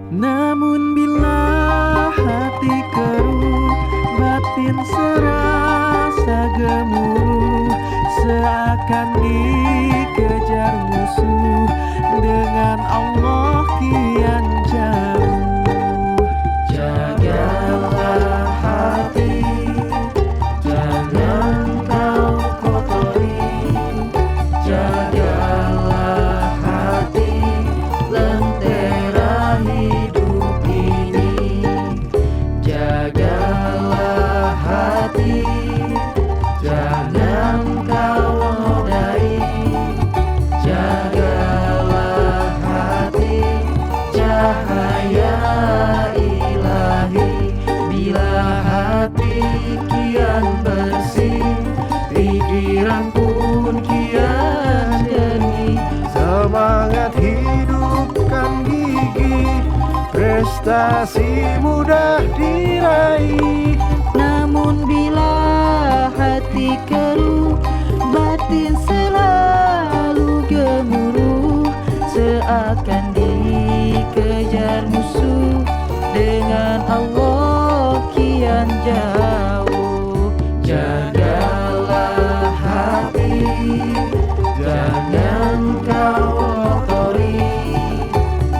Namun bila hati keruh, batin serasa gemuruh, seakan dikejar musuh, dengan Allah kian jauh. Jagalah hati, jangan kau kotori. Jagalah hati, lentera hidup ini. Jagalah hati, jangan kau nodai. Jagalah hati, cahaya ilahi. Bila hati kian bersih, pikiran pun kian jernih. Semangat hidupkan gigih, prestasi mudah diraih. Namun bila hati keruh, batin selalu gemuruh, seakan dikejar musuh, dengan Allah kian jauh. Jagalah hati, jangan kau kotori.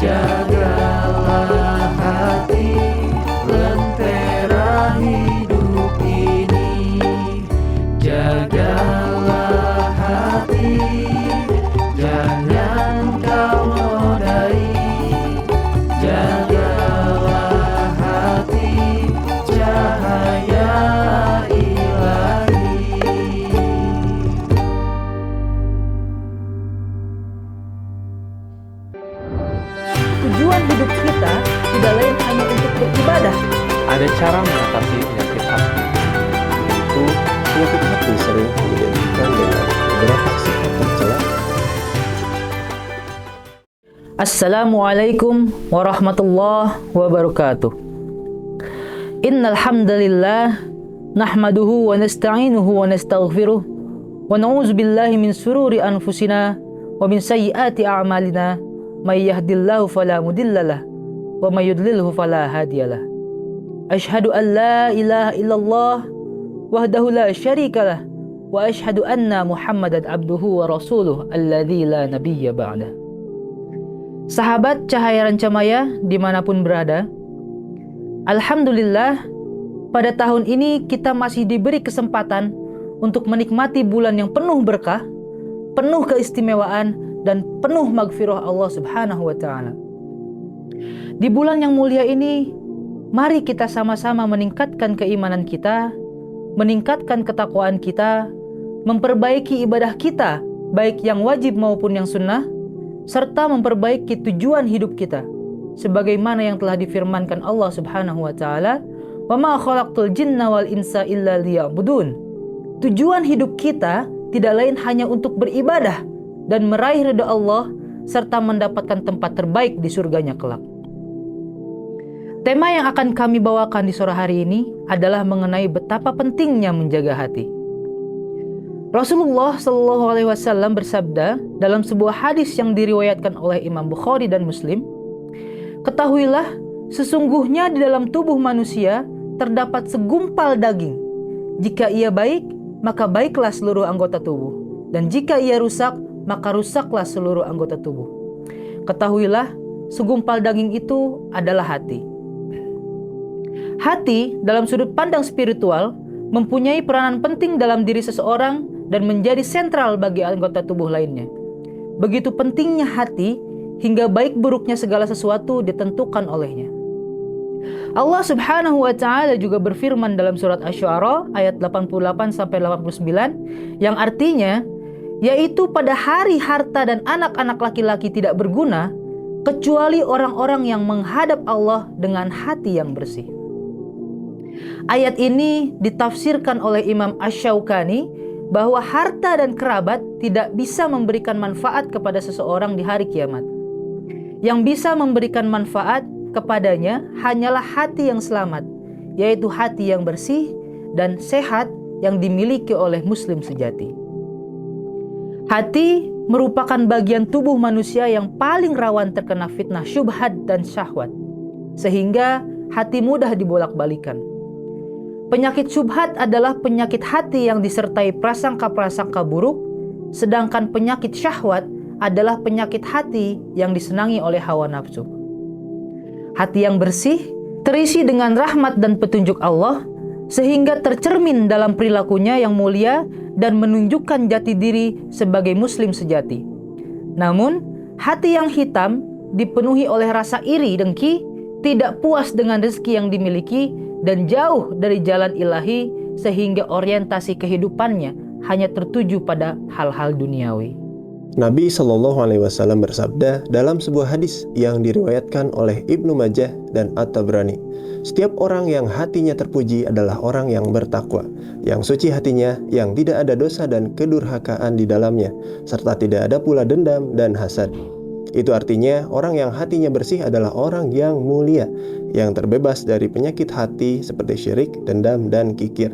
Jagalah hati, lentera hidup ini. Jagalah hati, jangan kau nodai. Jagalah hati, cahaya ilahi. Tujuan hidup kita tidak lain hanya untuk beribadah. Ada cara mengatasi penyakit hati. Itu penyakit hati sering diidentikan dengan beberapa sifat tercela. Assalamualaikum warahmatullahi wabarakatuh. Innal hamdalillah nahmaduhu wa nasta'inuhu wa nastaghfiruh wa na'udzu billahi min sururi anfusina wa min sayyiati a'malina. May yahdihillahu fala mudhillalah wa may yudlilhu fala hadiyalah. Asyhadu an la ilaha illallah wahdahu la syarikalah wa asyhadu anna Muhammadan abduhu wa rasuluh alladzi la nabiyya ba'dah. Sahabat Cahaya Rancamaya dimanapun berada, alhamdulillah pada tahun ini kita masih diberi kesempatan untuk menikmati bulan yang penuh berkah, penuh keistimewaan, dan penuh magfirah Allah Subhanahu wa Ta'ala. Di bulan yang mulia ini, mari kita sama-sama meningkatkan keimanan kita, meningkatkan ketakwaan kita, memperbaiki ibadah kita, baik yang wajib maupun yang sunnah, serta memperbaiki tujuan hidup kita, sebagaimana yang telah difirmankan Allah Subhanahu wa Ta'ala, "Wa ma khalaqtul jinna wal insa illa liya'budun." Tujuan hidup kita tidak lain hanya untuk beribadah dan meraih ridha Allah serta mendapatkan tempat terbaik di surganya kelak. Tema yang akan kami bawakan di sore hari ini adalah mengenai betapa pentingnya menjaga hati. Rasulullah Shallallahu Alaihi Wasallam bersabda dalam sebuah hadis yang diriwayatkan oleh Imam Bukhari dan Muslim, "Ketahuilah, sesungguhnya di dalam tubuh manusia terdapat segumpal daging. Jika ia baik, maka baiklah seluruh anggota tubuh, dan jika ia rusak, maka rusaklah seluruh anggota tubuh. Ketahuilah, segumpal daging itu adalah hati." Hati dalam sudut pandang spiritual mempunyai peranan penting dalam diri seseorang dan menjadi sentral bagi anggota tubuh lainnya. Begitu pentingnya hati hingga baik buruknya segala sesuatu ditentukan olehnya. Allah Subhanahu wa Ta'ala juga berfirman dalam surat Asy-Syu'ara ayat 88-89 yang artinya, yaitu pada hari harta dan anak-anak laki-laki tidak berguna kecuali orang-orang yang menghadap Allah dengan hati yang bersih. Ayat ini ditafsirkan oleh Imam Asy-Syaukani bahwa harta dan kerabat tidak bisa memberikan manfaat kepada seseorang di hari kiamat. Yang bisa memberikan manfaat kepadanya hanyalah hati yang selamat, yaitu hati yang bersih dan sehat yang dimiliki oleh muslim sejati. Hati merupakan bagian tubuh manusia yang paling rawan terkena fitnah syubhat dan syahwat. sehingga hati mudah dibolak-balikan. Penyakit syubhat adalah penyakit hati yang disertai prasangka-prasangka buruk, sedangkan penyakit syahwat adalah penyakit hati yang disenangi oleh hawa nafsu. Hati yang bersih, terisi dengan rahmat dan petunjuk Allah, sehingga tercermin dalam perilakunya yang mulia dan menunjukkan jati diri sebagai muslim sejati. Namun, hati yang hitam dipenuhi oleh rasa iri dengki, tidak puas dengan rezeki yang dimiliki, dan jauh dari jalan ilahi, sehingga orientasi kehidupannya hanya tertuju pada hal-hal duniawi. Nabi Shallallahu Alaihi Wasallam bersabda dalam sebuah hadis yang diriwayatkan oleh Ibnu Majah dan At-Tabrani, setiap orang yang hatinya terpuji adalah orang yang bertakwa, yang suci hatinya, yang tidak ada dosa dan kedurhakaan di dalamnya, serta tidak ada pula dendam dan hasad. Itu artinya orang yang hatinya bersih adalah orang yang mulia, yang terbebas dari penyakit hati seperti syirik, dendam, dan kikir.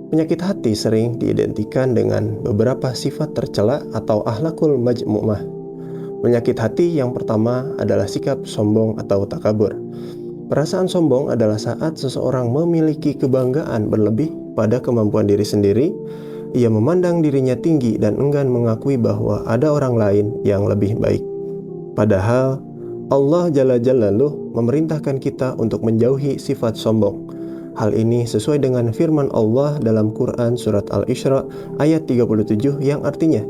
Penyakit hati sering diidentikan dengan beberapa sifat tercela atau akhlakul majmu'ah. Penyakit hati yang pertama adalah sikap sombong atau takabur. Perasaan sombong adalah saat seseorang memiliki kebanggaan berlebih pada kemampuan diri sendiri. Ia memandang dirinya tinggi dan enggan mengakui bahwa ada orang lain yang lebih baik. Padahal Allah Jalla Jalaluh memerintahkan kita untuk menjauhi sifat sombong. Hal ini sesuai dengan firman Allah dalam Quran Surat Al-Isra ayat 37 yang artinya,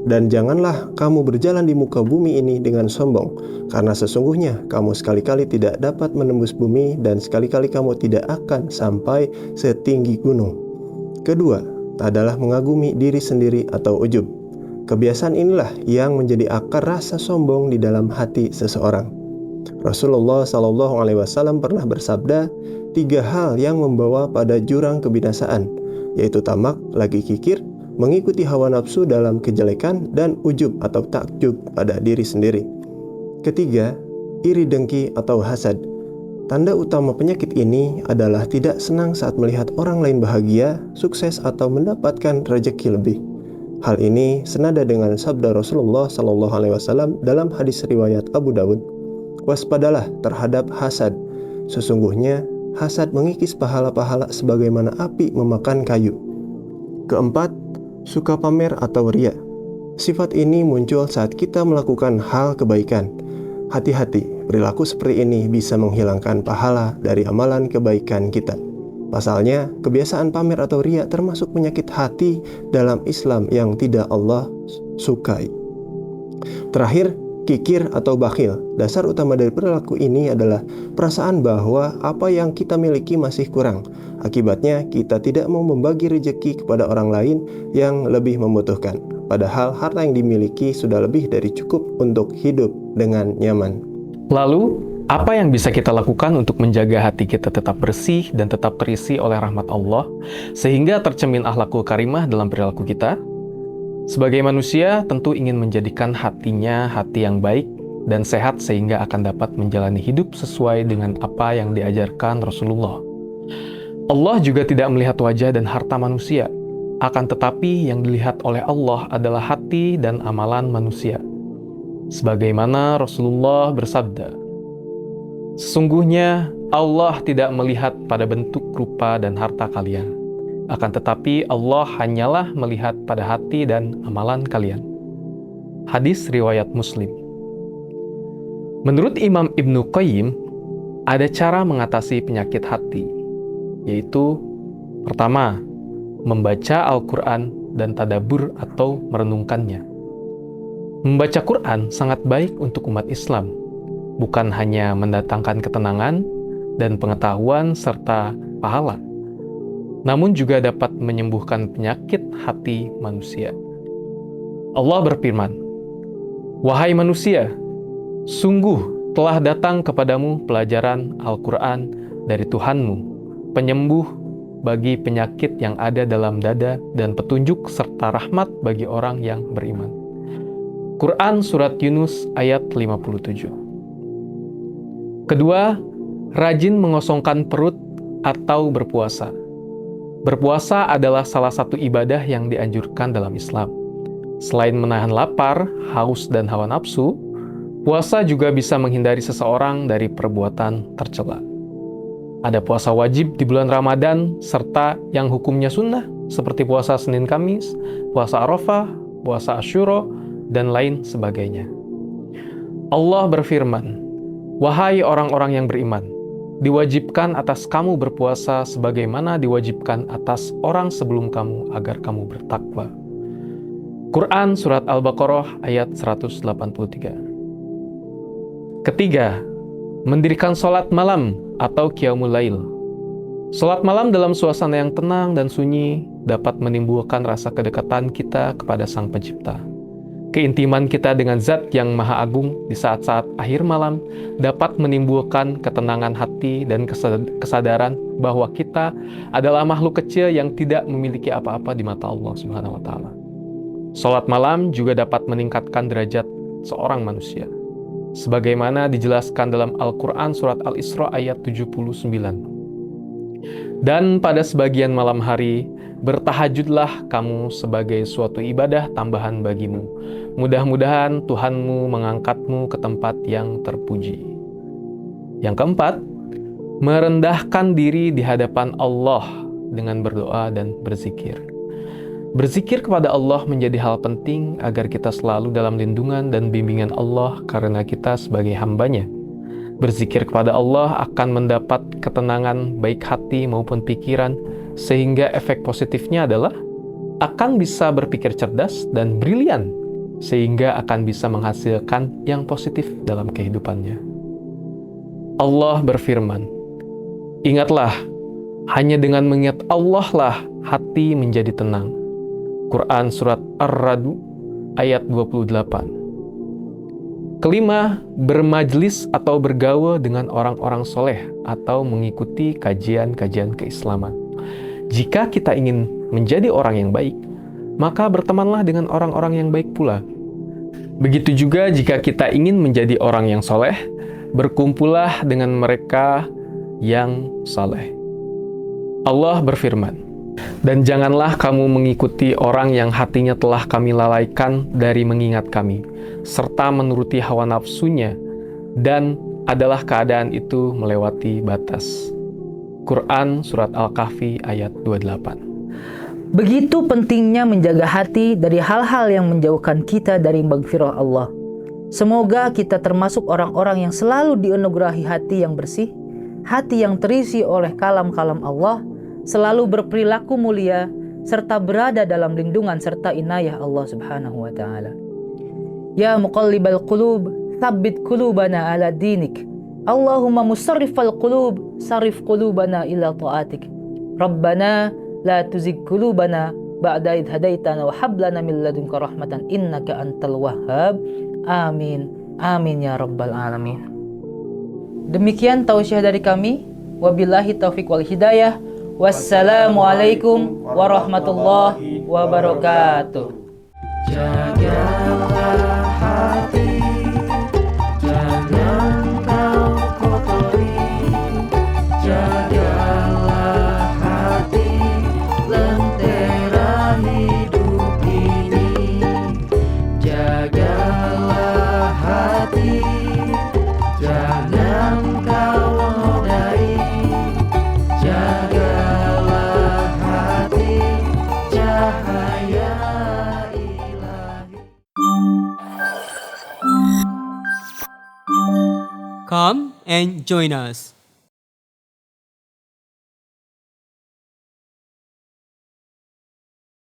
"Dan janganlah kamu berjalan di muka bumi ini dengan sombong, karena sesungguhnya kamu sekali-kali tidak dapat menembus bumi dan sekali-kali kamu tidak akan sampai setinggi gunung." Kedua adalah mengagumi diri sendiri atau ujub. Kebiasaan inilah yang menjadi akar rasa sombong di dalam hati seseorang. Rasulullah SAW pernah bersabda, 3 hal yang membawa pada jurang kebinasaan, yaitu tamak, lagi kikir, mengikuti hawa nafsu dalam kejelekan, dan ujub atau takjub pada diri sendiri. Ketiga, iri dengki atau hasad. Tanda utama penyakit ini adalah tidak senang saat melihat orang lain bahagia, sukses, atau mendapatkan rezeki lebih. Hal ini senada dengan sabda Rasulullah SAW dalam hadis riwayat Abu Dawud, "Waspadalah terhadap hasad. Sesungguhnya hasad mengikis pahala-pahala sebagaimana api memakan kayu." Keempat, suka pamer atau riya. Sifat ini muncul saat kita melakukan hal kebaikan. Hati-hati, perilaku seperti ini bisa menghilangkan pahala dari amalan kebaikan kita. Pasalnya, kebiasaan pamer atau riya termasuk penyakit hati dalam Islam yang tidak Allah sukai. Terakhir, kikir atau bakhil. Dasar utama dari perilaku ini adalah perasaan bahwa apa yang kita miliki masih kurang. Akibatnya, kita tidak mau membagi rezeki kepada orang lain yang lebih membutuhkan. Padahal harta yang dimiliki sudah lebih dari cukup untuk hidup dengan nyaman. Lalu, apa yang bisa kita lakukan untuk menjaga hati kita tetap bersih dan tetap terisi oleh rahmat Allah, sehingga tercermin akhlakul karimah dalam perilaku kita? Sebagai manusia, tentu ingin menjadikan hatinya hati yang baik dan sehat sehingga akan dapat menjalani hidup sesuai dengan apa yang diajarkan Rasulullah. Allah juga tidak melihat wajah dan harta manusia, akan tetapi yang dilihat oleh Allah adalah hati dan amalan manusia. Sebagaimana Rasulullah bersabda, "Sesungguhnya Allah tidak melihat pada bentuk, rupa, dan harta kalian. Akan tetapi Allah hanyalah melihat pada hati dan amalan kalian." Hadis riwayat Muslim. Menurut Imam Ibnu Qayyim, ada cara mengatasi penyakit hati, yaitu pertama, membaca Al-Quran dan tadabbur atau merenungkannya. Membaca Quran sangat baik untuk umat Islam, bukan hanya mendatangkan ketenangan dan pengetahuan serta pahala, namun juga dapat menyembuhkan penyakit hati manusia. Allah berfirman, "Wahai manusia, sungguh telah datang kepadamu pelajaran Al-Quran dari Tuhanmu, penyembuh bagi penyakit yang ada dalam dada dan petunjuk serta rahmat bagi orang yang beriman." Quran Surat Yunus ayat 57. Kedua, rajin mengosongkan perut atau berpuasa. Berpuasa adalah salah satu ibadah yang dianjurkan dalam Islam. Selain menahan lapar, haus, dan hawa nafsu, Puasa juga bisa menghindari seseorang dari perbuatan tercela. Ada puasa wajib di bulan Ramadan, serta yang hukumnya sunnah, seperti puasa Senin Kamis, puasa Arafah, puasa Asyura, dan lain sebagainya. Allah berfirman, "Wahai orang-orang yang beriman, diwajibkan atas kamu berpuasa sebagaimana diwajibkan atas orang sebelum kamu agar kamu bertakwa." Quran Surat Al-Baqarah ayat 183. Ketiga, mendirikan sholat malam atau qiyamul lail. Sholat malam dalam suasana yang tenang dan sunyi dapat menimbulkan rasa kedekatan kita kepada Sang Pencipta. Keintiman kita dengan Zat yang Maha Agung di saat-saat akhir malam dapat menimbulkan ketenangan hati dan kesadaran bahwa kita adalah makhluk kecil yang tidak memiliki apa-apa di mata Allah Subhanahu wa Ta'ala. Sholat malam juga dapat meningkatkan derajat seorang manusia, sebagaimana dijelaskan dalam Al-Quran Surat Al-Isra ayat 79. Dan pada sebagian malam hari, bertahajudlah kamu sebagai suatu ibadah tambahan bagimu. Mudah-mudahan Tuhanmu mengangkatmu ke tempat yang terpuji. Yang keempat, merendahkan diri di hadapan Allah dengan berdoa dan berzikir. Berzikir kepada Allah menjadi hal penting agar kita selalu dalam lindungan dan bimbingan Allah karena kita sebagai hamba-Nya. Berzikir kepada Allah akan mendapat ketenangan baik hati maupun pikiran, sehingga efek positifnya adalah akan bisa berpikir cerdas dan brilian, sehingga akan bisa menghasilkan yang positif dalam kehidupannya. Allah berfirman, "Ingatlah, hanya dengan mengingat Allah lah hati menjadi tenang." Quran Surat Ar-Ra'd ayat 28. Kelima, bermajlis atau bergaul dengan orang-orang soleh atau mengikuti kajian-kajian keislaman. Jika kita ingin menjadi orang yang baik, maka bertemanlah dengan orang-orang yang baik pula. Begitu juga jika kita ingin menjadi orang yang soleh, berkumpullah dengan mereka yang soleh. Allah berfirman, "Dan janganlah kamu mengikuti orang yang hatinya telah kami lalaikan dari mengingat kami, serta menuruti hawa nafsunya, dan adalah keadaan itu melewati batas." Quran Surat Al-Kahfi ayat 28. Begitu pentingnya menjaga hati dari hal-hal yang menjauhkan kita dari maghfirah Allah. Semoga kita termasuk orang-orang yang selalu dianugerahi hati yang bersih, hati yang terisi oleh kalam-kalam Allah, selalu berperilaku mulia, serta berada dalam lindungan serta inayah Allah Subhanahu wa Ta'ala. Ya muqallibal qulub, tsabbit qulubana ala dinik. Allahumma musarrifal qulub, sarif qulubana ila ta'atik. Rabbana la tuzigh qulubana ba'da idh hadaitana wa hab lana min ladunka rahmatan innaka antal wahhab. Amin. Amin ya rabbal alamin. Demikian tausiah dari kami. Wabillahi taufiq wal hidayah. Wassalamualaikum warahmatullahi wabarakatuh. Jagalah hati, jangan kau kotori. Jagalah hati, lentera hidup ini. Jagalah hati, jangan kau nodai. Jagalah hati, cahaya ilahi. Come and join us.